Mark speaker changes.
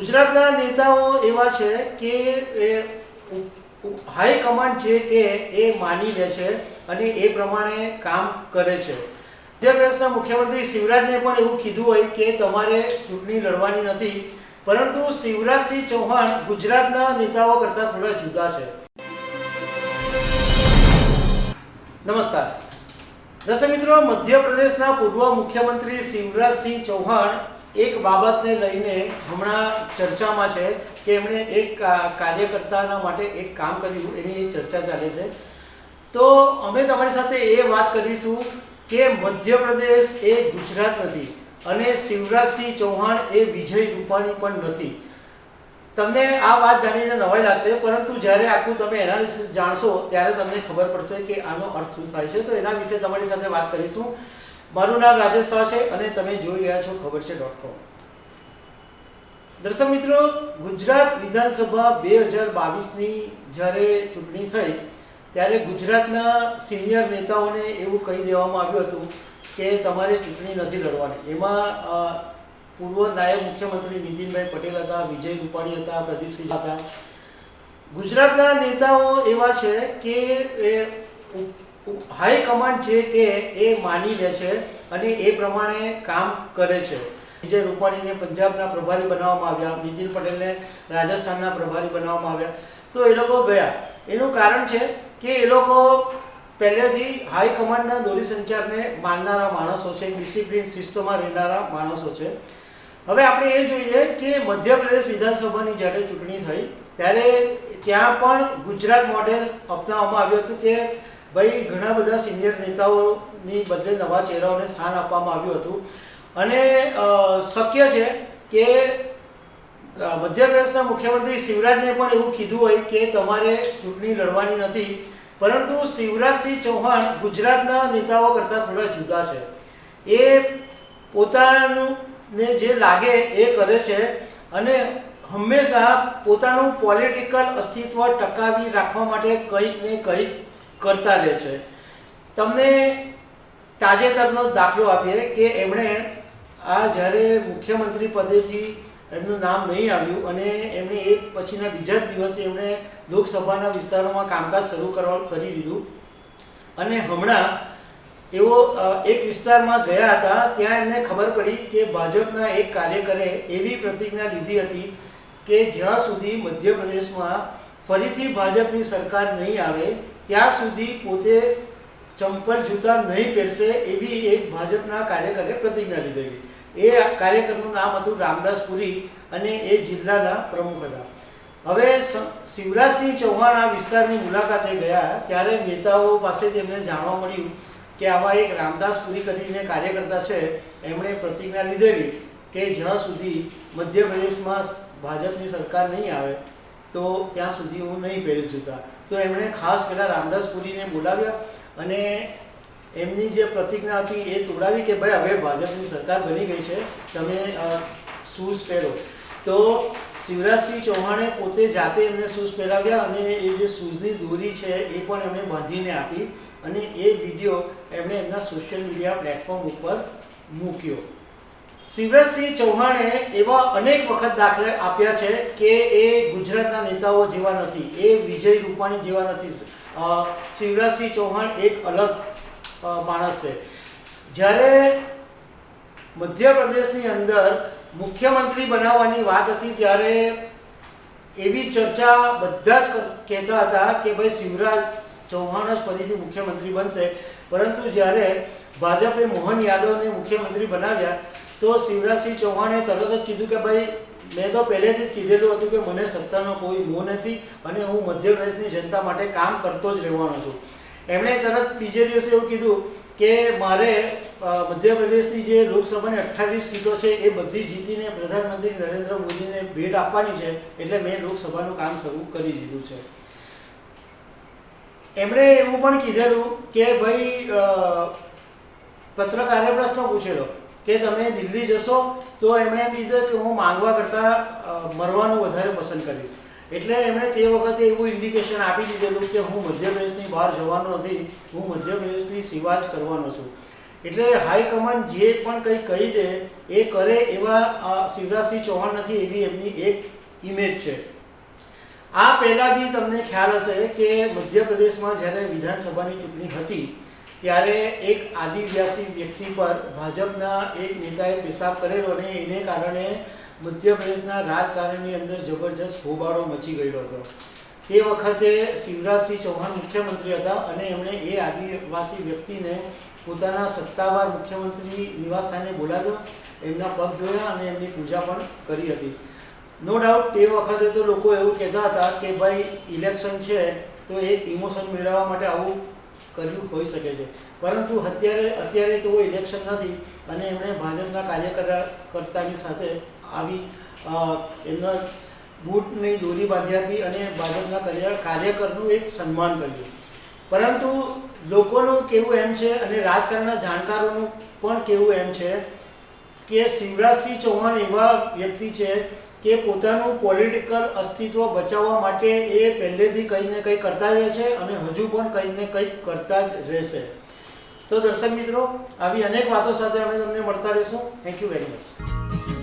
Speaker 1: ગુજરાતના નેતાઓ એવા છે કે હાઈ કમાન્ડ જે કે એ માની લે છે અને એ પ્રમાણે કામ કરે છે। મધ્યપ્રદેશના મુખ્યમંત્રી શિવરાજને પણ એવું કીધું હોય કે તમારે ચૂંટણી લડવાની નથી, પરંતુ શિવરાજસિંહ ચૌહાણ ગુજરાતના નેતાઓ કરતાં થોડા જુદા છે। નમસ્કાર દર્શક મિત્રો, મધ્યપ્રદેશના પૂર્વ મુખ્યમંત્રી શિવરાજસિંહ ચૌહાણ એક બાબતને લઈને હમણાં ચર્ચામાં છે કે એમણે એક કાર્યકર્તાના માટે એક કામ કર્યું, એની ચર્ચા ચાલે છે। તો અમે તમારી સાથે એ વાત કરીશું કે મધ્યપ્રદેશ એ ગુજરાત નથી અને શિવરાજસિંહ ચૌહાણ એ વિજય રૂપાણી પણ નથી। તમને આ વાત જાણીને નવાઈ લાગશે, પરંતુ જ્યારે આખું તમે એનાલિસિસ જાણશો ત્યારે તમને ખબર પડશે કે આનો અર્થ શું થાય છે। તો એના વિશે તમારી સાથે વાત કરીશું। મારું નામ રાજેશ શાહ છે અને તમે જોઈ રહ્યા છો ખબર છે.com। દર્શક મિત્રો, ગુજરાત વિધાનસભા 2022ની જ્યારે ચૂંટણી થઈ ત્યારે ગુજરાતના સિનિયર નેતાઓને એવું કહી દેવામાં આવ્યું હતું કે તમારે ચૂંટણી નથી લડવાની। એમાં પૂર્વ નાયબ મુખ્યમંત્રી નીતિનભાઈ પટેલ હતા, વિજય રૂપાણી હતા, પ્રદીપસિંહ હતા। ગુજરાતના નેતાઓ એવા છે કે હાઈ કમાન્ડ જે કે એ માની લે છે અને એ પ્રમાણે કામ કરે છે। વિજય રૂપાણીને પંજાબના પ્રભારી બનાવવામાં આવ્યા, નીતિન પટેલને રાજસ્થાનના પ્રભારી બનાવવામાં આવ્યા। તો એ લોકો ગયા, એનું કારણ છે કે એ લોકો પહેલેથી હાઈ કમાન્ડના દોરી સંચારને માનનારા માણસો છે, ડિસિપ્લિન શિસ્તોમાં રહેનારા માણસો છે। હવે આપણે એ જોઈએ કે મધ્યપ્રદેશ વિધાનસભાની જ્યારે ચૂંટણી થઈ ત્યારે ત્યાં પણ ગુજરાત મોડેલ અપનાવવામાં આવ્યું હતું કે ભાઈ ઘણા બધા સિનિયર નેતાઓની બદલે નવા ચહેરાઓને સ્થાન આપવામાં આવ્યું હતું અને શક્ય છે કે મધ્યપ્રદેશના મુખ્યમંત્રી શિવરાજને પણ એવું કીધું હોય કે તમારે ચૂંટણી લડવાની નથી, પરંતુ શિવરાજસિંહ ચૌહાણ ગુજરાતના નેતાઓ કરતાં થોડા જુદા છે। એ પોતાનું ને જે લાગે એ કરે છે અને હંમેશા પોતાનું પોલિટિકલ અસ્તિત્વ ટકાવી રાખવા માટે કંઈક ને કંઈક કરતા રહે છે। તમને તાજેતરનો દાખલો આપીએ કે એમણે આ જ્યારે મુખ્યમંત્રી પદેથી એમનું નામ નહીં આવ્યું અને એમણે એક પછીના બીજા જ દિવસે એમણે લોકસભાના વિસ્તારોમાં કામકાજ શરૂ કરી દીધું અને હમણાં એવો એક વિસ્તારમાં ગયા હતા, ત્યાં એમને ખબર પડી કે ભાજપના એક કાર્યકરે એવી પ્રતિજ્ઞા લીધી હતી કે જ્યાં સુધી મધ્યપ્રદેશમાં ફરીથી ભાજપની સરકાર નહીં આવે ત્યાં સુધી પોતે ચંપલ જૂતા નહીં પહેરશે, એવી એક ભાજપના કાર્યકરે પ્રતિજ્ઞા લીધેલી। એ કાર્યકરનું નામ હતું રામદાસ પુરી અને એ જિલ્લાના પ્રમુખ હતા। હવે શિવરાજસિંહ ચૌહાણ આ વિસ્તારની મુલાકાતે ગયા ત્યારે નેતાઓ પાસેથી એમને જાણવા મળ્યું કે આવા એક રામદાસ પુરી કરીને કાર્યકર્તા છે, એમણે પ્રતિજ્ઞા લીધેલી કે જ્યાં સુધી મધ્યપ્રદેશમાં ભાજપની સરકાર નહીં આવે તો ત્યાં સુધી હું નહીં પહેરીશ જૂતા। તો એમણે ખાસ પેલા રામદાસ પુરીને બોલાવ્યા અને એમની જે પ્રતિજ્ઞા હતી એ તોડાવી કે ભાઈ હવે ભાજપની સરકાર બની ગઈ છે, તમે શૂઝ પહેરો। તો શિવરાજસિંહ ચૌહાણે પોતે જાતે એમને શૂઝ પહેરાવ્યા અને એ જે શૂઝની દોરી છે એ પણ એમણે બાંધીને આપી અને એ વિડીયો એમણે એમના સોશિયલ મીડિયા પ્લેટફોર્મ ઉપર મૂક્યો। શિવરાજસિંહ ચૌહાણે એવા અનેક વખત દાખલા આપ્યા છે કે એ ગુજરાતના નેતાઓ જેવા નથી, એ વિજય રૂપાણી જેવા નથી। શિવરાજસિંહ ચૌહાણ એક અલગ માણસ છે। જ્યારે મધ્યપ્રદેશની અંદર મુખ્યમંત્રી બનાવવાની વાત હતી ત્યારે એવી ચર્ચા બધા જ કહેતા હતા કે ભાઈ શિવરાજ ચૌહાણ જ ફરીથી મુખ્યમંત્રી બનશે, પરંતુ જ્યારે ભાજપે મોહન યાદવને મુખ્યમંત્રી બનાવ્યા તો શિવરાજસિંહ ચૌહાણે તરત જ કીધું કે ભાઈ મેં તો પહેલેથી જ કીધેલું હતું કે મને સત્તાનો કોઈ મોહ નથી અને હું મધ્યપ્રદેશની જનતા માટે કામ કરતો જ રહેવાનો છું। એમણે તરત બીજે દિવસે એવું કીધું કે મારે મધ્યપ્રદેશની જે લોકસભાની 28 સીટો છે એ બધી જીતીને પ્રધાનમંત્રી નરેન્દ્ર મોદીને ભેટ આપવાની છે, એટલે મેં લોકસભાનું કામ શરૂ કરી દીધું છે। એમણે એવું પણ કીધેલું કે ભાઈ પત્રકારે પ્રશ્ન પૂછેલો કે તમે દિલ્હી જશો, તો એમણે કીધું કે હું માંગવા કરતાં મરવાનું વધારે પસંદ કરીશ। એટલે એમણે તે વખતે એવું ઇન્ડિકેશન આપી દીધેલું કે હું મધ્યપ્રદેશની બહાર જવાનો નથી, હું મધ્યપ્રદેશની સેવા જ કરવાનો છું। એટલે હાઈકમાન્ડ જે પણ કંઈ કહી દે એ કરે એવા શિવરાજસિંહ ચૌહાણ નથી, એવી એમની એક ઇમેજ છે. આ પહેલાં બી તમને ખ્યાલ હશે કે મધ્યપ્રદેશમાં જ્યારે વિધાનસભાની ચૂંટણી હતી ત્યારે એક આદિવાસી વ્યક્તિ પર ભાજપના એક નેતાએ પેશાબ કરેલો અને એને કારણે મધ્યપ્રદેશના રાજકારણની અંદર જબરજસ્ત હોબાળો મચી ગયો હતો. તે વખતે શિવરાજસિંહ ચૌહાણ મુખ્યમંત્રી હતા અને એમણે એ આદિવાસી વ્યક્તિને પોતાના સત્તાવાર મુખ્યમંત્રી નિવાસસ્થાને બોલાવ્યો, એમના પગ ધોયા અને એમની પૂજા પણ કરી હતી. નો ડાઉટ તે વખતે તો લોકો એવું કહેતા હતા કે ભાઈ ઇલેક્શન છે તો એક ઇમોશન મેળવવા માટે આવું કર્યું હોઈ શકે છે, પરંતુ અત્યારે તો ઇલેક્શન નથી અને એમણે ભાજપના કાર્યકર્તાની સાથે આવી એમના બૂટની દોરી બાંધી આપી અને ભાજપના કાર્યકરનું એક સન્માન કર્યું. પરંતુ લોકોનું કહેવું એમ છે અને રાજકારણના જાણકારોનું પણ કહેવું એમ છે કે શિવરાજસિંહ ચૌહાણ એવા વ્યક્તિ છે કે પોતાનું પોલિટિકલ અસ્તિત્વ બચાવવા માટે એ પહેલેથી કંઈ ને કંઈ કરતા રહે છે અને હજુ પણ કંઈક ને કંઈક કરતા જ રહેશે. તો દર્શક મિત્રો, આવી અનેક વાતો સાથે અમે તમને મળતા રહીશું. Thank you very much.